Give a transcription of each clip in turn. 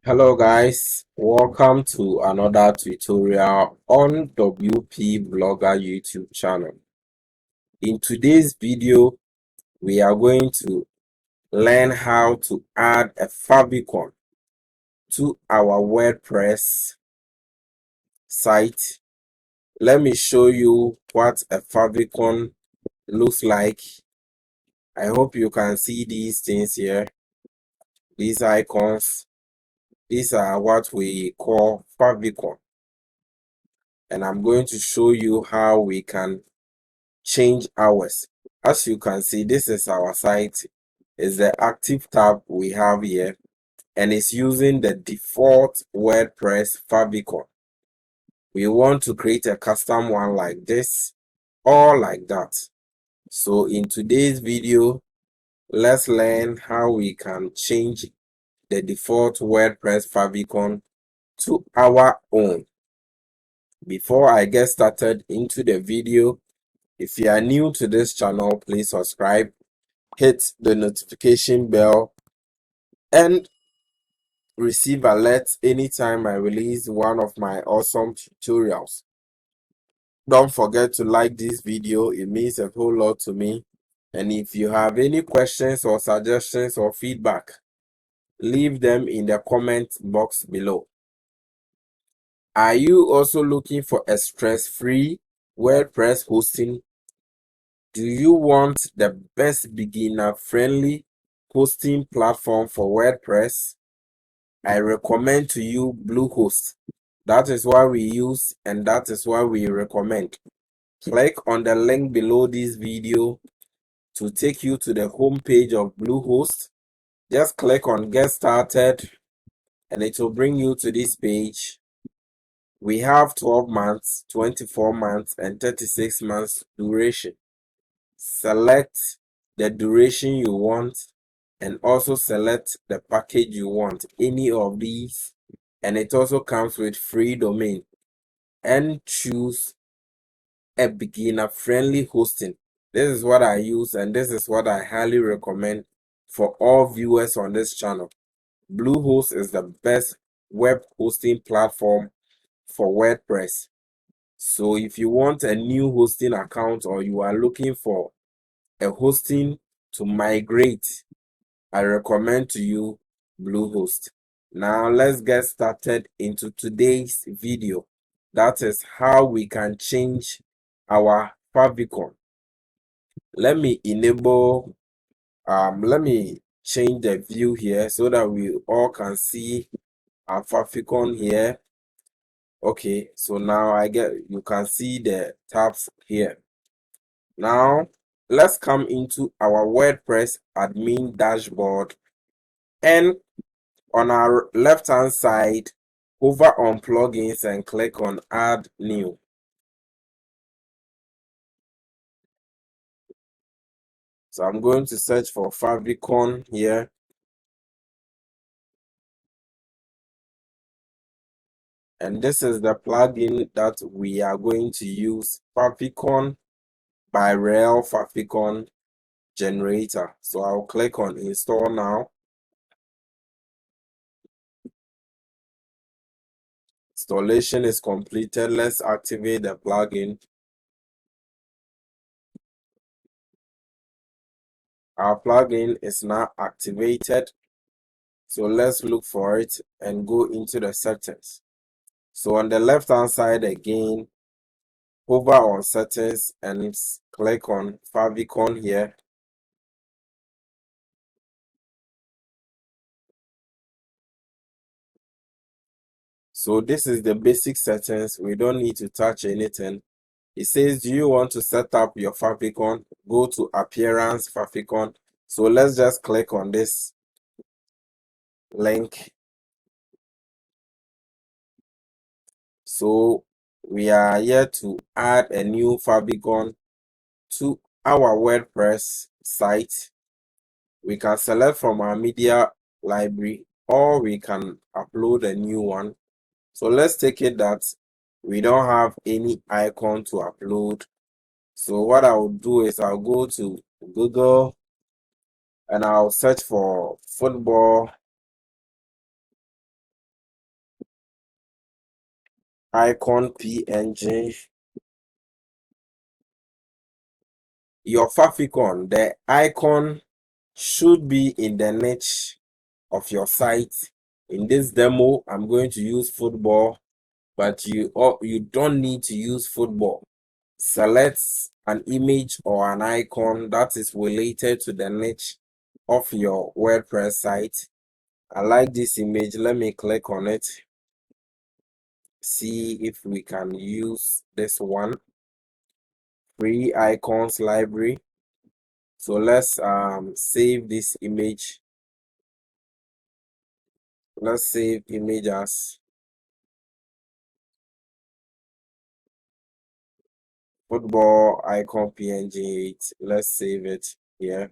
Hello guys, welcome to another tutorial on WP Blogger YouTube channel. In today's video, we are going to learn how to add a favicon to our WordPress site. Let me show you what a favicon looks like. I hope you can see these things here, these icons. These are what we call favicon. And I'm going to show you how we can change ours. As you can see, this is our site. It's the active tab we have here, and it's using the default WordPress favicon. We want to create a custom one like this or like that. So in today's video, let's learn how we can change the default WordPress favicon to our own. Before I get started into the video, if you are new to this channel, please subscribe, hit the notification bell, and receive alerts anytime I release one of my awesome tutorials. Don't forget to like this video, it means a whole lot to me. And if you have any questions or suggestions or feedback, leave them in the comment box below. Are you also looking for a stress-free WordPress hosting? Do you want the best beginner-friendly hosting platform for WordPress? I recommend to you Bluehost. That is what we use and that is what we recommend. Click on the link below this video to take you to the home page of Bluehost. Just click on Get Started and it will bring you to this page. We have 12 months, 24 months, and 36 months duration. Select the duration you want and also select the package you want, any of these, and it also comes with free domain. And choose a beginner friendly hosting. This is what I use and this is what I highly recommend for all viewers on this channel. Bluehost is the best web hosting platform for WordPress. So if you want a new hosting account or you are looking for a hosting to migrate, I recommend to you Bluehost. Now let's get started into today's video. That is how we can change our favicon. Let me enable let me change the view here so that we all can see our favicon here. Okay, so now you can see the tabs here. Now let's come into our WordPress admin dashboard, and on our left hand side, hover on plugins and click on add new. So I'm going to search for Favicon here. And this is the plugin that we are going to use, Favicon by Real Favicon Generator. So I'll click on install now. Installation is completed. Let's activate the plugin. Our plugin is now activated. So let's look for it and go into the settings. So on the left hand side again, hover on settings and click on Favicon here. So this is the basic settings. We don't need to touch anything. It says, do you want to set up your favicon? Go to appearance favicon. So let's just click on this link. So we are here to add a new favicon to our WordPress site. We can select from our media library or we can upload a new one. So let's take it that we don't have any icon to upload. So what I will do is I'll go to Google and I'll search for football icon PNG. Your favicon, the icon should be in the niche of your site. In this demo, I'm going to use football, but you don't need to use football. Select an image or an icon that is related to the niche of your WordPress site. I like this image. Let me click on it. See if we can use this one. Free icons library. So let's save this image. Let's save image as football icon PNG. Let's save it here.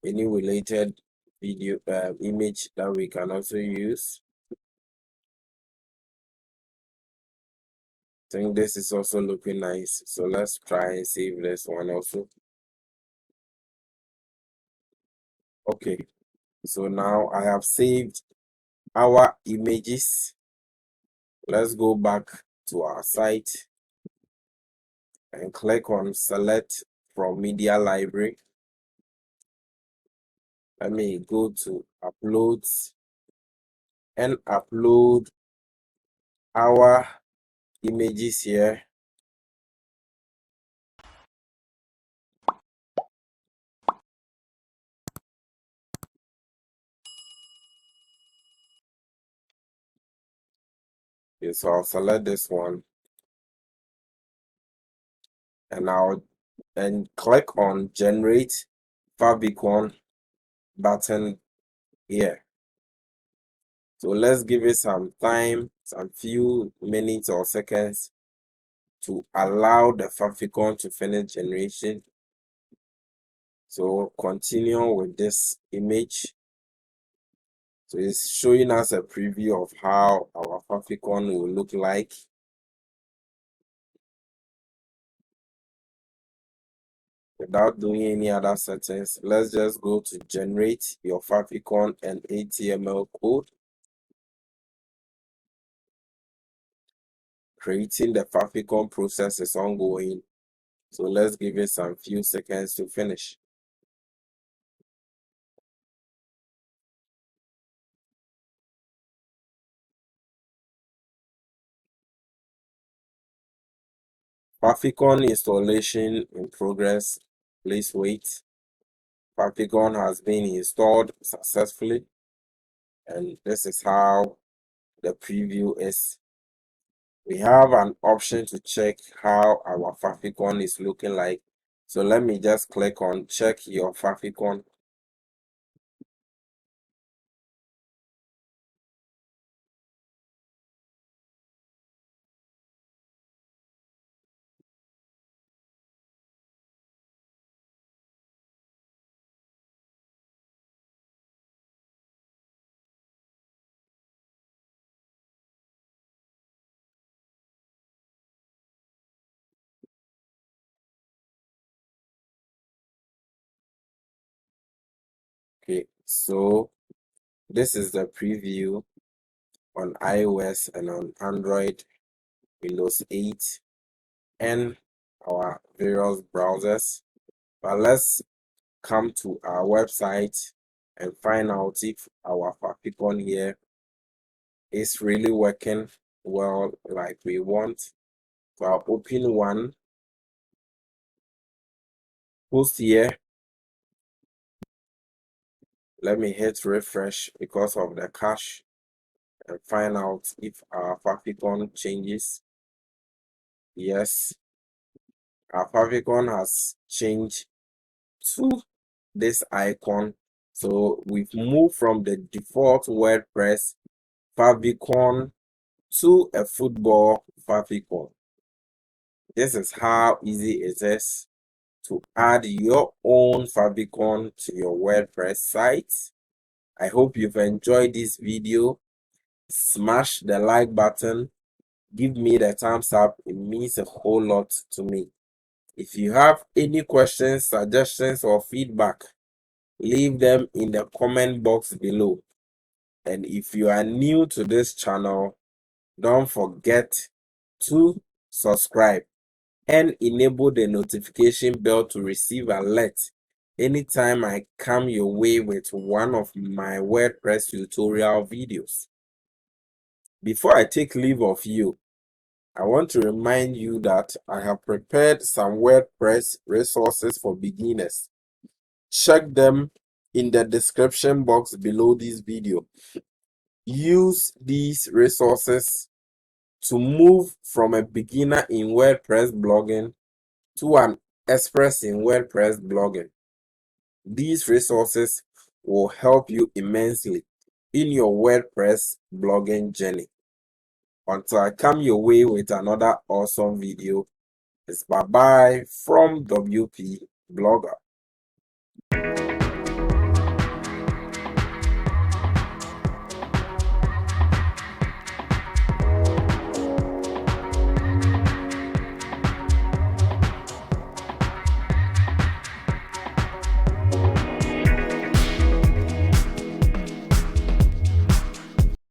Any related video image that we can also use. I think this is also looking nice, so let's try and save this one also. Okay, so now I have saved our images. Let's go back to our site and click on select from media library. Let me go to uploads and upload our images here. Okay, so I'll select this one and I'll click on generate favicon button here. So let's give it some time, some few minutes or seconds to allow the favicon to finish generation. So continue with this image. So it's showing us a preview of how our favicon will look like. Without doing any other settings, let's just go to generate your favicon and HTML code. Creating the favicon process is ongoing, so let's give it some few seconds to finish. Favicon installation in progress. Please wait. Favicon has been installed successfully, and this is how the preview is. We have an option to check how our favicon is looking like. So let me just click on check your favicon. Okay, so this is the preview on iOS and on Android, Windows 8, and our various browsers. But let's come to our website and find out if our favicon here is really working well like we want. So I'll open one post here. Let me hit refresh because of the cache and find out if our favicon changes. Yes, our favicon has changed to this icon. So we've moved from the default WordPress favicon to a football favicon. This is how easy it is to add your own favicon to your WordPress site. I hope you've enjoyed this video. Smash the like button. Give me the thumbs up. It means a whole lot to me. If you have any questions, suggestions, or feedback, leave them in the comment box below. And if you are new to this channel, don't forget to subscribe and enable the notification bell to receive alerts anytime I come your way with one of my WordPress tutorial videos. Before I take leave of you, I want to remind you that I have prepared some WordPress resources for beginners. Check them in the description box below this video. Use these resources to move from a beginner in WordPress blogging to an expert in WordPress blogging. These resources will help you immensely in your WordPress blogging journey. Until I come your way with another awesome video, it's bye-bye from WP Blogger.